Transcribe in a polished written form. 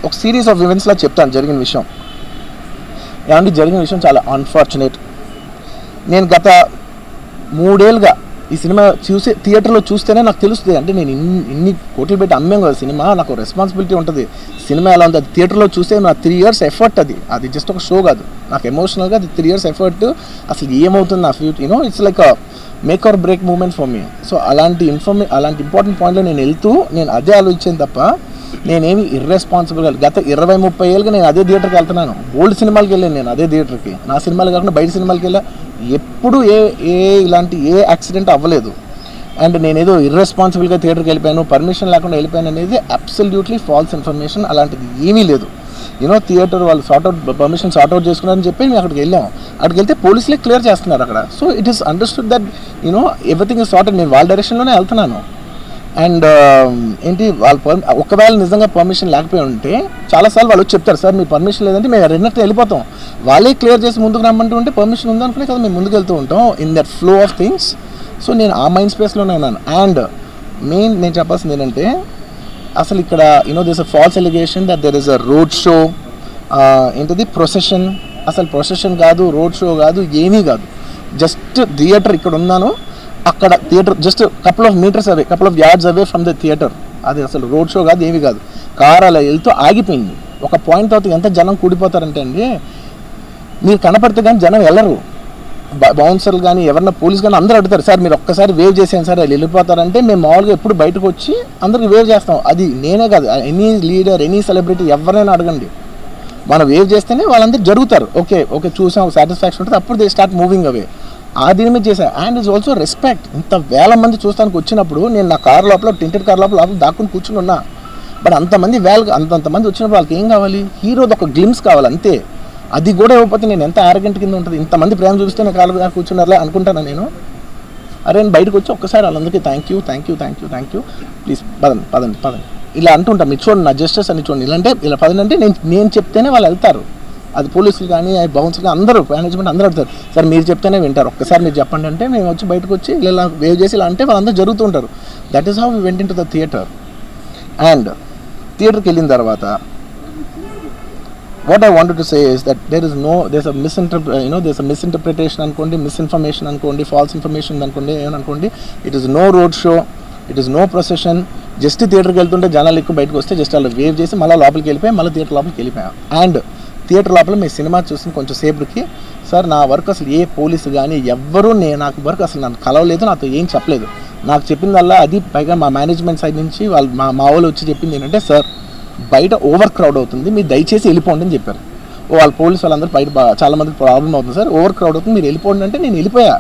ఒక series of ఈవెంట్స్లో చెప్తాను జరిగిన విషయం. ఏమంటే జరిగిన విషయం చాలా అన్ఫార్చునేట్. నేను గత 3 ఏళ్ళుగా ఈ సినిమా థియేటర్లో చూస్తేనే నాకు తెలుస్తుంది. అంటే నేను ఇన్ని కోట్లు పెట్టి అమ్మాం కదా సినిమా, నాకు రెస్పాన్సిబిలిటీ ఉంటుంది. సినిమా ఎలా ఉంది అది థియేటర్లో చూస్తే నా 3 years ఎఫర్ట్, అది జస్ట్ ఒక షో కాదు. నాకు ఎమోషనల్గా అది 3 years ఎఫర్ట్. అసలు ఏమవుతుంది నా future, it's like make or break moment for me. So అలాంటి ఇంపార్టెంట్ పాయింట్లో నేను వెళ్తూ నేను అదే ఆలోచించాను తప్ప నేనేమి ఇర్రెస్పాన్సిబుల్గా గత 20-30 ఏళ్ళుగా నేను అదే థియేటర్కి వెళ్తున్నాను. ఓల్డ్ సినిమాలకి వెళ్ళాను నేను అదే థియేటర్కి. నా సినిమాలు కాకుండా బయట సినిమాలకి వెళ్ళా. ఎప్పుడు ఇలాంటి యాక్సిడెంట్ అవ్వలేదు. అండ్ నేనేదో ఇర్రెస్పాన్సిబుల్గా థియేటర్కి వెళ్ళిపోయాను, పర్మిషన్ లేకుండా వెళ్ళిపోయాను అనేది అబ్సల్యూట్లీ ఫాల్స్ ఇన్ఫర్మేషన్. అలాంటిది ఏమీ లేదు. థియేటర్ వాళ్ళు పర్మిషన్ సార్ట్అవుట్ చేసుకున్నారని చెప్పి మేము అక్కడికి వెళ్ళాం. అక్కడికి వెళ్తే పోలీసులే క్లియర్ చేస్తున్నారు అక్కడ. So it is understood that everything is sorted. నేను వాళ్ళ డైరెక్షన్లోనే వెళ్తున్నాను. అండ్ ఒకవేళ నిజంగా పర్మిషన్ లేకపోయి ఉంటే చాలాసార్లు వాళ్ళు చెప్తారు, సార్ మీ పర్మిషన్ లేదంటే మేము రెండట్టు వెళ్ళిపోతాం. వాళ్ళే క్లియర్ చేసి ముందుకు రమ్మంటూ ఉంటే పర్మిషన్ ఉందనుకునే కదా మేము ముందుకు వెళ్తూ ఉంటాం in that flow of things. So నేను ఆ మైండ్ స్పేస్లోనే ఉన్నాను. అండ్ నేను చెప్పాల్సింది ఏంటంటే అసలు ఇక్కడ this a false allegation that there is a road show, procession. అసలు ప్రొసెషన్ కాదు, రోడ్ షో కాదు, ఏమీ కాదు. జస్ట్ థియేటర్ ఇక్కడ ఉన్నాను, అక్కడ theatre just couple of metres away, couple of yards away from the theatre. అది అసలు రోడ్ షో కాదు, ఏమీ కాదు. కార్ అలా వెళ్తూ ఆగిపోయింది. ఒక పాయింట్ తర్వాత ఎంత జనం కూడిపోతారంటే అండి, మీరు కనపడితే కానీ జనం వెళ్ళరు. బౌన్సర్లు కానీ ఎవరన్నా పోలీస్ కానీ అందరూ అడుగుతారు, సార్ మీరు ఒక్కసారి వేవ్ చేసాను సార్, వాళ్ళు వెళ్ళిపోతారంటే మేము మామూలుగా ఎప్పుడు బయటకు వచ్చి అందరికి వేవ్ చేస్తాం. అది నేనే కాదు, ఎనీ లీడర్, ఎనీ సెలబ్రిటీ ఎవరైనా అడగండి, మనం వేవ్ చేస్తేనే వాళ్ళందరూ జరుగుతారు. ఓకే చూసాం, సాటిస్ఫాక్షన్ ఉంటుంది, అప్పుడు దే స్టార్ట్ మూవింగ్ అవే. ఆ దీని మీద చేశాను. And it's also respect. ఇంత వేల మంది చూస్తానికి వచ్చినప్పుడు నేను నా కార్ లోపల, టెంటెడ్ కార్ లోపల దాక్కుని కూర్చుని ఉన్నా. బట్ అంతమంది అంతమంది వచ్చినప్పుడు వాళ్ళకి ఏం కావాలి, హీరోది ఒక గ్లిమ్స్ కావాలి అంతే. అది కూడా ఇవ్వకపోతే నేను ఎంత ఆరోగ్యంట్ కింద ఉంటుంది. ఇంతమంది ప్రేమ చూపిస్తే నేను కాలు కూర్చున్నారులే అనుకుంటాను నేను. అరే నేను బయటకు వచ్చి ఒక్కసారి వాళ్ళందరికీ థ్యాంక్ యూ ప్లీజ్ పదండి ఇలా అంటుంటాం. మీరు చూడండి నా జస్టిస్ అని చూడండి, ఇలాంటే ఇలా పదండి అంటే నేను చెప్తేనే వాళ్ళు వెళ్తారు. అది పోలీసులు కానీ బౌన్సర్లు కానీ అందరూ, మేనేజ్మెంట్ అందరూ అడుగుతారు, సార్ మీరు చెప్తేనే వింటారు, ఒక్కసారి మీరు చెప్పండి అంటే మేము వచ్చి బయటకు వచ్చి ఇలా వేవ్ చేసి ఇలా అంటే వాళ్ళందరూ జరుగుతుంటారు. That is how we went into the theatre. And థియేటర్కి వెళ్ళిన తర్వాత what I wanted to say is that there's a misinterpretation అనుకోండి, మిస్ఇన్ఫర్మేషన్ అనుకోండి, ఫాల్స్ ఇన్ఫర్మేషన్ అనుకోండి, ఏమనుకోండి. It is no road show, it is no procession. Just థియేటర్కి వెళ్తుంటే జనాలు ఎక్కువ బయటకు వస్తే జస్ట్ అలా వేవ్ చేసి మళ్ళీ లోపలికి వెళ్ళిపోయి మళ్ళీ థియేటర్ లోపలికి వెళ్ళిపోయాం. అండ్ థియేటర్ లోపల మీ సినిమా చూసిన కొంచెం సేపటికి, సార్ నా వర్క్ అసలు ఏ పోలీసు కానీ ఎవ్వరూ నాకు వర్క్ అసలు నన్ను కలవలేదు, నాతో ఏం చెప్పలేదు. నాకు చెప్పిందల్లా అది పైగా మా మేనేజ్మెంట్ సైడ్ నుంచి వాళ్ళు మా వాళ్ళు వచ్చి చెప్పింది ఏంటంటే, సార్ బయట ఓవర్ క్రౌడ్ అవుతుంది, మీరు దయచేసి వెళ్ళిపోండి అని చెప్పారు. వాళ్ళ పోలీసు వాళ్ళందరూ బయట చాలా మందికి ప్రాబ్లం అవుతుంది, సార్ ఓవర్ క్రౌడ్ అవుతుంది, మీరు వెళ్ళిపోండి అంటే నేను వెళ్ళిపోయా.